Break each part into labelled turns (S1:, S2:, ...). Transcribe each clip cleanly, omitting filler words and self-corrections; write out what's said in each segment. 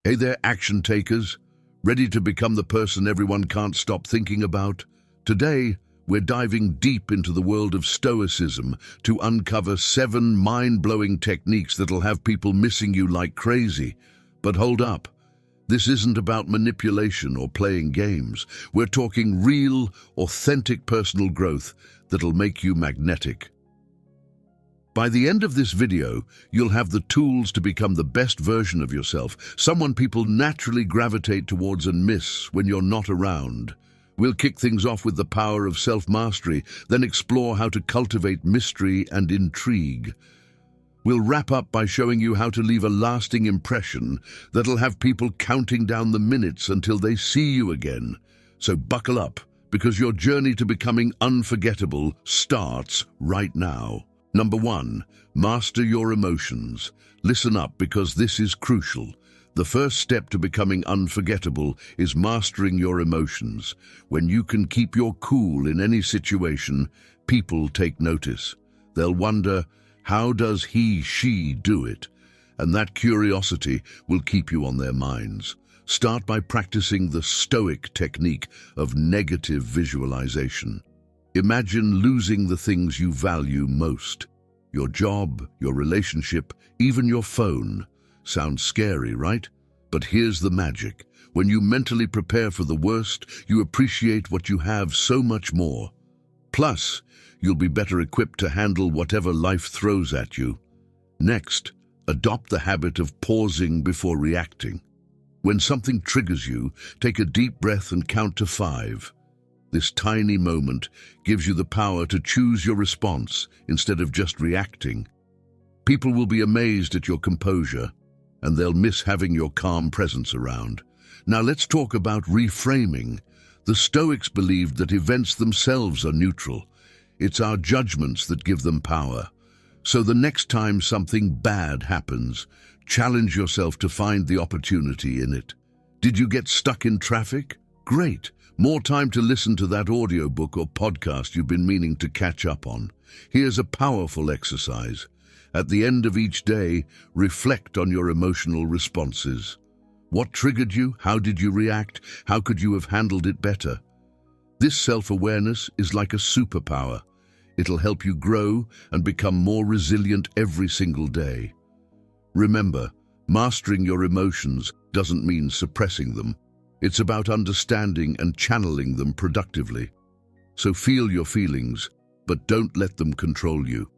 S1: Hey there, action takers. Ready to become the person everyone can't stop thinking about? Today, we're diving deep into the world of Stoicism to uncover 7 mind-blowing techniques that'll have people missing you like crazy. But hold up. This isn't about manipulation or playing games. We're talking real, authentic personal growth that'll make you magnetic. By the end of this video, you'll have the tools to become the best version of yourself, someone people naturally gravitate towards and miss when you're not around. We'll kick things off with the power of self-mastery, then explore how to cultivate mystery and intrigue. We'll wrap up by showing you how to leave a lasting impression that'll have people counting down the minutes until they see you again. So buckle up, because your journey to becoming unforgettable starts right now. Number 1, master your emotions. Listen up, because this is crucial. The first step to becoming unforgettable is mastering your emotions. When you can keep your cool in any situation, people take notice. They'll wonder, how does he, she do it? And that curiosity will keep you on their minds. Start by practicing the Stoic technique of negative visualization. Imagine losing the things you value most. Your job, your relationship, even your phone. Sounds scary, right? But here's the magic. When you mentally prepare for the worst, you appreciate what you have so much more. Plus, you'll be better equipped to handle whatever life throws at you. Next, adopt the habit of pausing before reacting. When something triggers you, take a deep breath and count to 5. This tiny moment gives you the power to choose your response instead of just reacting. People will be amazed at your composure, and they'll miss having your calm presence around. Now let's talk about reframing. The Stoics believed that events themselves are neutral. It's our judgments that give them power. So the next time something bad happens, challenge yourself to find the opportunity in it. Did you get stuck in traffic? Great. More time to listen to that audiobook or podcast you've been meaning to catch up on. Here's a powerful exercise. At the end of each day, reflect on your emotional responses. What triggered you? How did you react? How could you have handled it better? This self-awareness is like a superpower. It'll help you grow and become more resilient every single day. Remember, mastering your emotions doesn't mean suppressing them. It's about understanding and channeling them productively. So feel your feelings, but don't let them control you.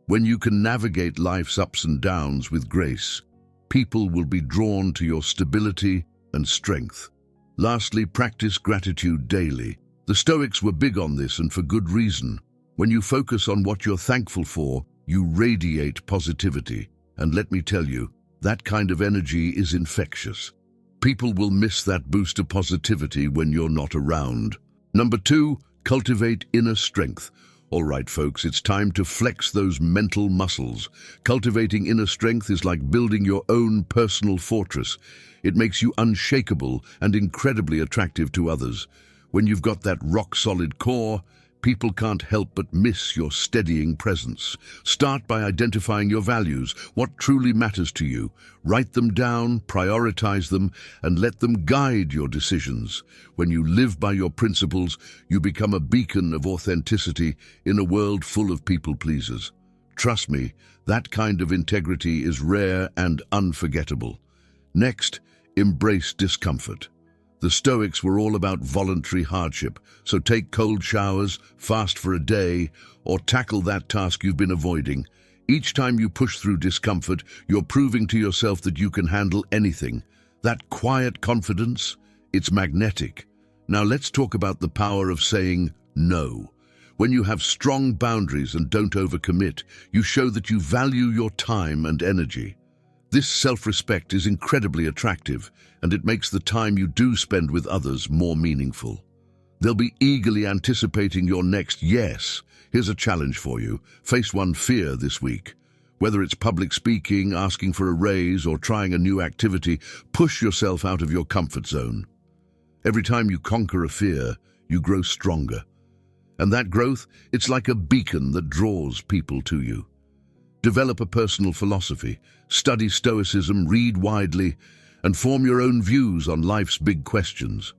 S1: When you can navigate life's ups and downs with grace, people will be drawn to your stability and strength. Lastly, practice gratitude daily. The Stoics were big on this, and for good reason. When you focus on what you're thankful for, you radiate positivity. And let me tell you, that kind of energy is infectious. People will miss that boost of positivity when you're not around. Number 2, cultivate inner strength. All right, folks, it's time to flex those mental muscles. Cultivating inner strength is like building your own personal fortress. It makes you unshakable and incredibly attractive to others. When you've got that rock-solid core, people can't help but miss your steadying presence. Start by identifying your values, what truly matters to you. Write them down, prioritize them, and let them guide your decisions. When you live by your principles, you become a beacon of authenticity in a world full of people-pleasers. Trust me, that kind of integrity is rare and unforgettable. Next, embrace discomfort. The Stoics were all about voluntary hardship, so take cold showers, fast for a day, or tackle that task you've been avoiding. Each time you push through discomfort, you're proving to yourself that you can handle anything. That quiet confidence, it's magnetic. Now let's talk about the power of saying no. When you have strong boundaries and don't overcommit, you show that you value your time and energy. This self-respect is incredibly attractive, and it makes the time you do spend with others more meaningful. They'll be eagerly anticipating your next yes. Here's a challenge for you. Face one fear this week. Whether it's public speaking, asking for a raise, or trying a new activity, push yourself out of your comfort zone. Every time you conquer a fear, you grow stronger. And that growth, it's like a beacon that draws people to you. Develop a personal philosophy, study Stoicism, read widely, and form your own views on life's big questions.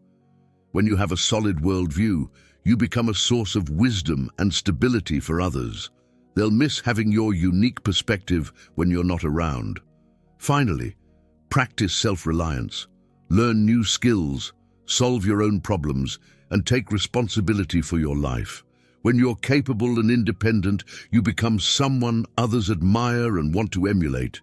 S1: When you have a solid worldview, you become a source of wisdom and stability for others. They'll miss having your unique perspective when you're not around. Finally, practice self-reliance. Learn new skills, solve your own problems, and take responsibility for your life. When you're capable and independent, you become someone others admire and want to emulate.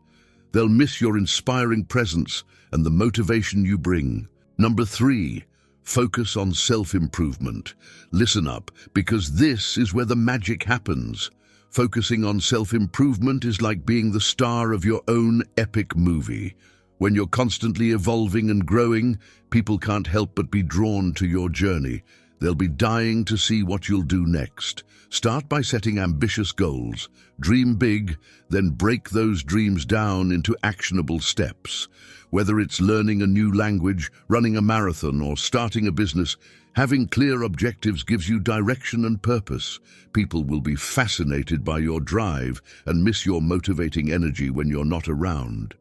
S1: They'll miss your inspiring presence and the motivation you bring. Number 3, focus on self-improvement. Listen up, because this is where the magic happens. Focusing on self-improvement is like being the star of your own epic movie. When you're constantly evolving and growing, people can't help but be drawn to your journey. They'll be dying to see what you'll do next. Start by setting ambitious goals. Dream big, then break those dreams down into actionable steps. Whether it's learning a new language, running a marathon, or starting a business, having clear objectives gives you direction and purpose. People will be fascinated by your drive and miss your motivating energy when you're not around.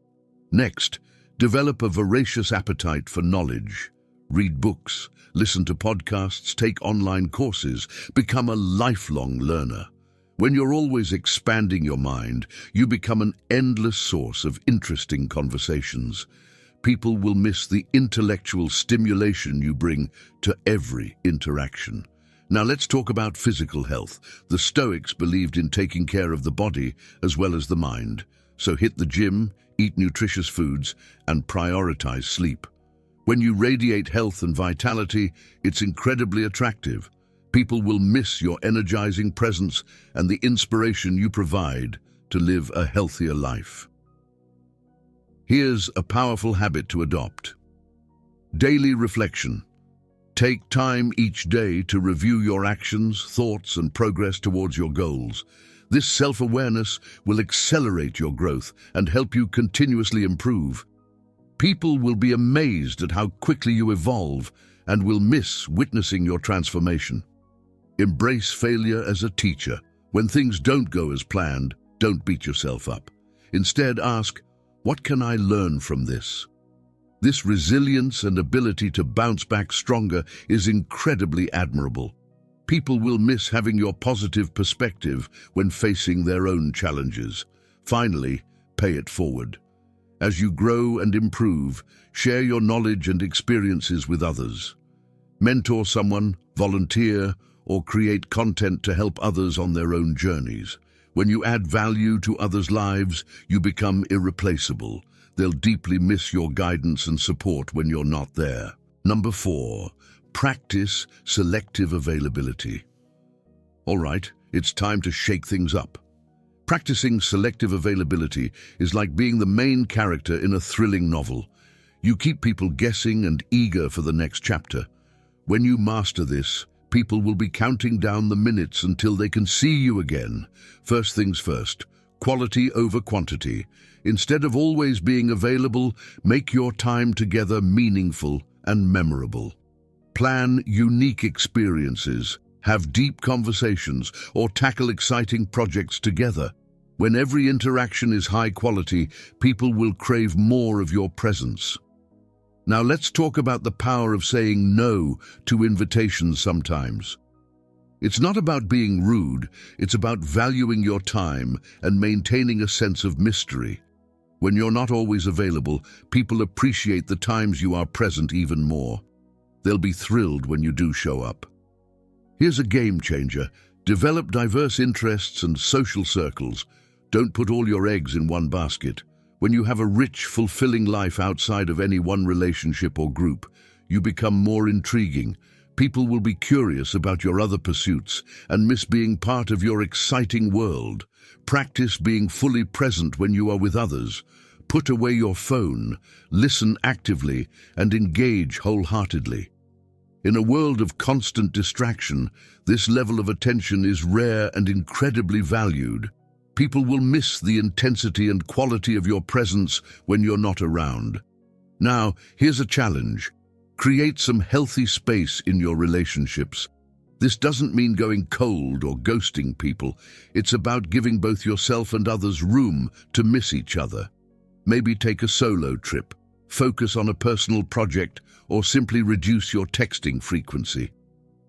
S1: Next, develop a voracious appetite for knowledge. Read books, listen to podcasts, take online courses, become a lifelong learner. When you're always expanding your mind, you become an endless source of interesting conversations. People will miss the intellectual stimulation you bring to every interaction. Now let's talk about physical health. The Stoics believed in taking care of the body as well as the mind. So hit the gym, eat nutritious foods, and prioritize sleep. When you radiate health and vitality, it's incredibly attractive. People will miss your energizing presence and the inspiration you provide to live a healthier life. Here's a powerful habit to adopt. Daily reflection. Take time each day to review your actions, thoughts, and progress towards your goals. This self-awareness will accelerate your growth and help you continuously improve. People will be amazed at how quickly you evolve and will miss witnessing your transformation. Embrace failure as a teacher. When things don't go as planned, don't beat yourself up. Instead, ask, what can I learn from this? This resilience and ability to bounce back stronger is incredibly admirable. People will miss having your positive perspective when facing their own challenges. Finally, pay it forward. As you grow and improve, share your knowledge and experiences with others. Mentor someone, volunteer, or create content to help others on their own journeys. When you add value to others' lives, you become irreplaceable. They'll deeply miss your guidance and support when you're not there. Number 4, practice selective availability. All right, it's time to shake things up. Practicing selective availability is like being the main character in a thrilling novel. You keep people guessing and eager for the next chapter. When you master this, people will be counting down the minutes until they can see you again. First things first, quality over quantity. Instead of always being available, make your time together meaningful and memorable. Plan unique experiences, have deep conversations, or tackle exciting projects together. When every interaction is high quality, people will crave more of your presence. Now let's talk about the power of saying no to invitations sometimes. It's not about being rude, it's about valuing your time and maintaining a sense of mystery. When you're not always available, people appreciate the times you are present even more. They'll be thrilled when you do show up. Here's a game changer. Develop diverse interests and social circles. Don't put all your eggs in one basket. When you have a rich, fulfilling life outside of any one relationship or group, you become more intriguing. People will be curious about your other pursuits and miss being part of your exciting world. Practice being fully present when you are with others. Put away your phone, listen actively, and engage wholeheartedly. In a world of constant distraction, this level of attention is rare and incredibly valued. People will miss the intensity and quality of your presence when you're not around. Now, here's a challenge. Create some healthy space in your relationships. This doesn't mean going cold or ghosting people. It's about giving both yourself and others room to miss each other. Maybe take a solo trip. focus on a personal project, or simply reduce your texting frequency.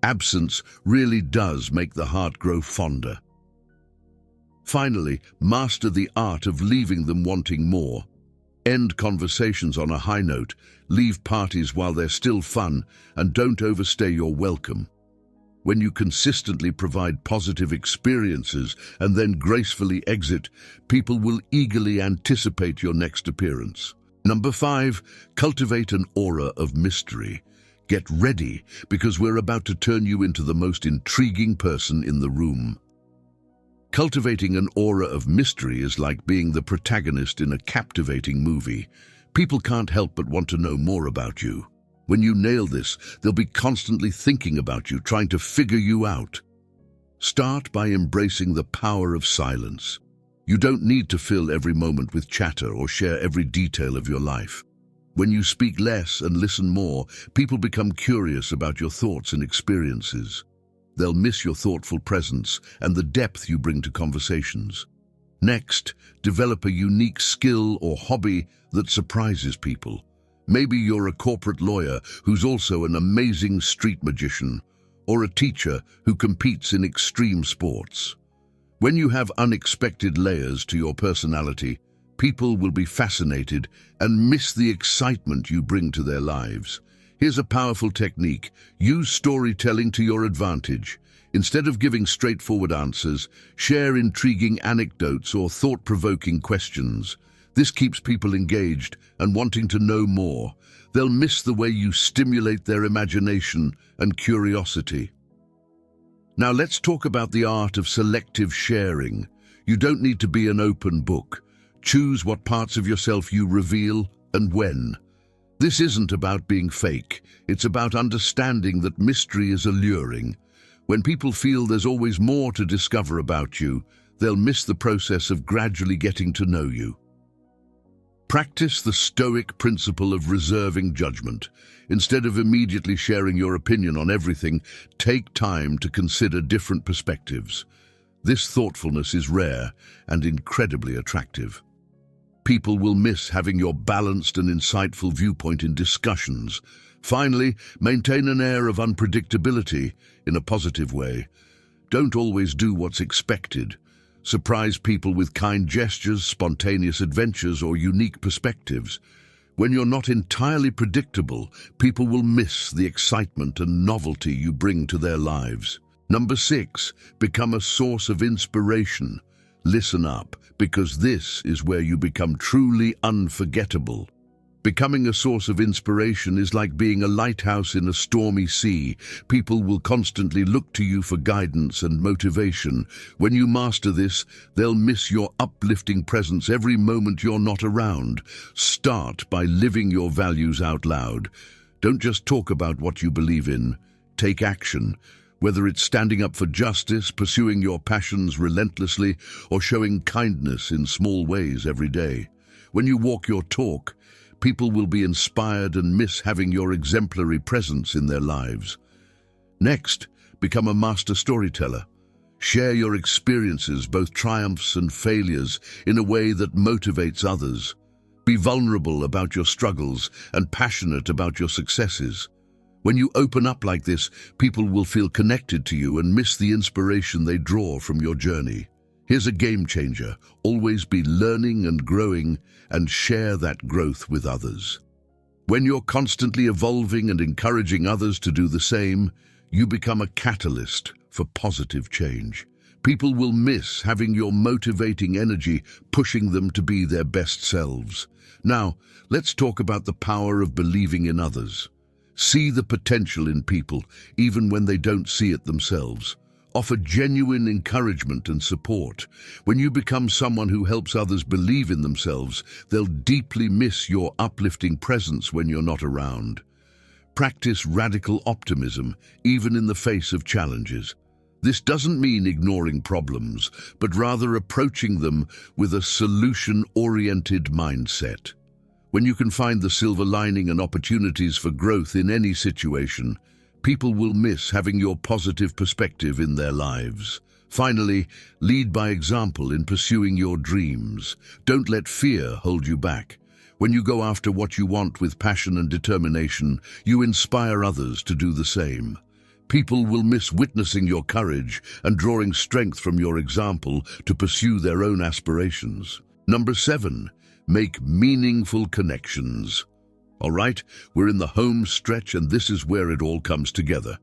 S1: Absence really does make the heart grow fonder. Finally, master the art of leaving them wanting more. End conversations on a high note, leave parties while they're still fun, and don't overstay your welcome. When you consistently provide positive experiences and then gracefully exit, people will eagerly anticipate your next appearance. Number 5, cultivate an aura of mystery. Get ready, because we're about to turn you into the most intriguing person in the room. Cultivating an aura of mystery is like being the protagonist in a captivating movie. People can't help but want to know more about you. When you nail this, they'll be constantly thinking about you, trying to figure you out. Start by embracing the power of silence. You don't need to fill every moment with chatter or share every detail of your life. When you speak less and listen more, people become curious about your thoughts and experiences. They'll miss your thoughtful presence and the depth you bring to conversations. Next, develop a unique skill or hobby that surprises people. Maybe you're a corporate lawyer who's also an amazing street magician, or a teacher who competes in extreme sports. When you have unexpected layers to your personality, people will be fascinated and miss the excitement you bring to their lives. Here's a powerful technique. Use storytelling to your advantage. Instead of giving straightforward answers, share intriguing anecdotes or thought-provoking questions. This keeps people engaged and wanting to know more. They'll miss the way you stimulate their imagination and curiosity. Now let's talk about the art of selective sharing. You don't need to be an open book. Choose what parts of yourself you reveal and when. This isn't about being fake. It's about understanding that mystery is alluring. When people feel there's always more to discover about you, they'll miss the process of gradually getting to know you. Practice the Stoic principle of reserving judgment. Instead of immediately sharing your opinion on everything, take time to consider different perspectives. This thoughtfulness is rare and incredibly attractive. People will miss having your balanced and insightful viewpoint in discussions. Finally, maintain an air of unpredictability in a positive way. Don't always do what's expected. Surprise people with kind gestures, spontaneous adventures, or unique perspectives. When you're not entirely predictable, people will miss the excitement and novelty you bring to their lives. Number 6, become a source of inspiration. Listen up, because this is where you become truly unforgettable. Becoming a source of inspiration is like being a lighthouse in a stormy sea. People will constantly look to you for guidance and motivation. When you master this, they'll miss your uplifting presence every moment you're not around. Start by living your values out loud. Don't just talk about what you believe in. Take action. Whether it's standing up for justice, pursuing your passions relentlessly, or showing kindness in small ways every day. When you walk your talk, people will be inspired and miss having your exemplary presence in their lives. Next, become a master storyteller. Share your experiences, both triumphs and failures, in a way that motivates others. Be vulnerable about your struggles and passionate about your successes. When you open up like this, people will feel connected to you and miss the inspiration they draw from your journey. Here's a game changer. Always be learning and growing, and share that growth with others. When you're constantly evolving and encouraging others to do the same, you become a catalyst for positive change. People will miss having your motivating energy pushing them to be their best selves. Now, let's talk about the power of believing in others. See the potential in people, even when they don't see it themselves. Offer genuine encouragement and support. When you become someone who helps others believe in themselves, they'll deeply miss your uplifting presence when you're not around. Practice radical optimism, even in the face of challenges. This doesn't mean ignoring problems, but rather approaching them with a solution-oriented mindset. When you can find the silver lining and opportunities for growth in any situation, people will miss having your positive perspective in their lives. Finally, lead by example in pursuing your dreams. Don't let fear hold you back. When you go after what you want with passion and determination, you inspire others to do the same. People will miss witnessing your courage and drawing strength from your example to pursue their own aspirations. Number 7, make meaningful connections. All right, we're in the home stretch and this is where it all comes together.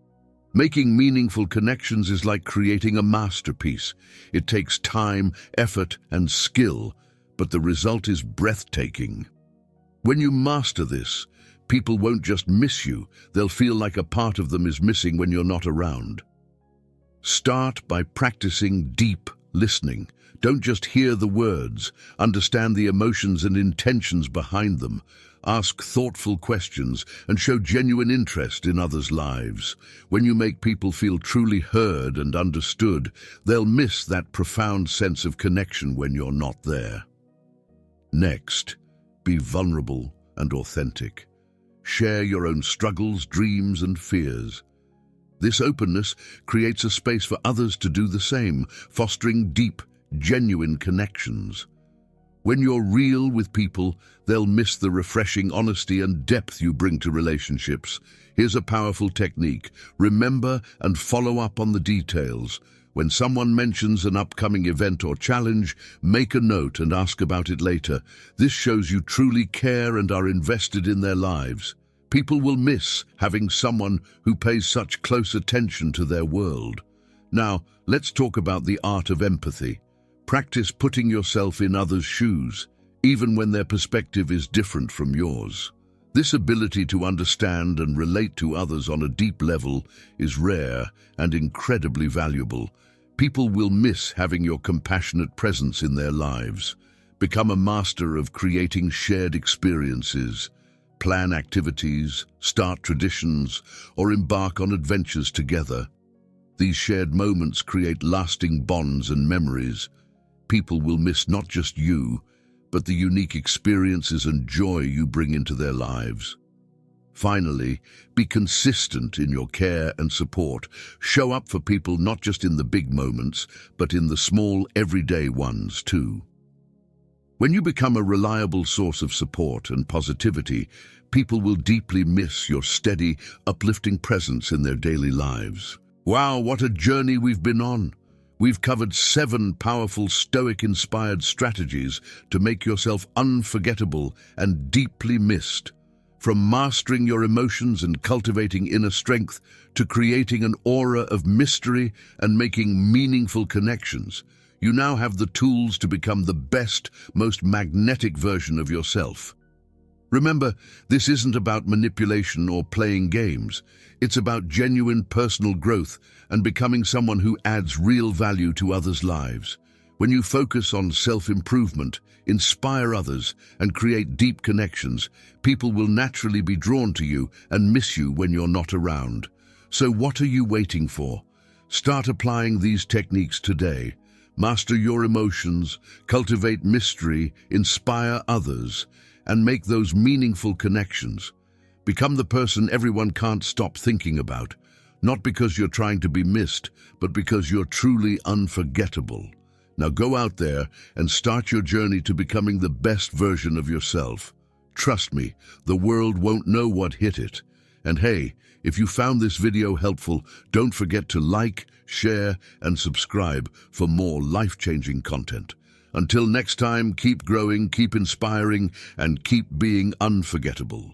S1: Making meaningful connections is like creating a masterpiece. It takes time, effort, and skill, but the result is breathtaking. When you master this, people won't just miss you, they'll feel like a part of them is missing when you're not around. Start by practicing deep listening. Don't just hear the words, understand the emotions and intentions behind them. Ask thoughtful questions and show genuine interest in others' lives. When you make people feel truly heard and understood, they'll miss that profound sense of connection when you're not there. Next, be vulnerable and authentic. Share your own struggles, dreams, and fears. This openness creates a space for others to do the same, fostering deep, genuine connections. When you're real with people, they'll miss the refreshing honesty and depth you bring to relationships. Here's a powerful technique. Remember and follow up on the details. When someone mentions an upcoming event or challenge, make a note and ask about it later. This shows you truly care and are invested in their lives. People will miss having someone who pays such close attention to their world. Now, let's talk about the art of empathy. Practice putting yourself in others' shoes, even when their perspective is different from yours. This ability to understand and relate to others on a deep level is rare and incredibly valuable. People will miss having your compassionate presence in their lives. Become a master of creating shared experiences. Plan activities, start traditions, or embark on adventures together. These shared moments create lasting bonds and memories. People will miss not just you, but the unique experiences and joy you bring into their lives. Finally, be consistent in your care and support. Show up for people not just in the big moments, but in the small, everyday ones too. When you become a reliable source of support and positivity, people will deeply miss your steady, uplifting presence in their daily lives. Wow, what a journey we've been on! We've covered 7 powerful Stoic-inspired strategies to make yourself unforgettable and deeply missed. From mastering your emotions and cultivating inner strength to creating an aura of mystery and making meaningful connections, you now have the tools to become the best, most magnetic version of yourself. Remember, this isn't about manipulation or playing games. It's about genuine personal growth and becoming someone who adds real value to others' lives. When you focus on self-improvement, inspire others, and create deep connections, people will naturally be drawn to you and miss you when you're not around. So what are you waiting for? Start applying these techniques today. Master your emotions, cultivate mystery, inspire others, and make those meaningful connections. Become the person everyone can't stop thinking about, not because you're trying to be missed, but because you're truly unforgettable. Now go out there and start your journey to becoming the best version of yourself. Trust me, the world won't know what hit it. And hey, if you found this video helpful, don't forget to like, share, and subscribe for more life-changing content. Until next time, keep growing, keep inspiring, and keep being unforgettable.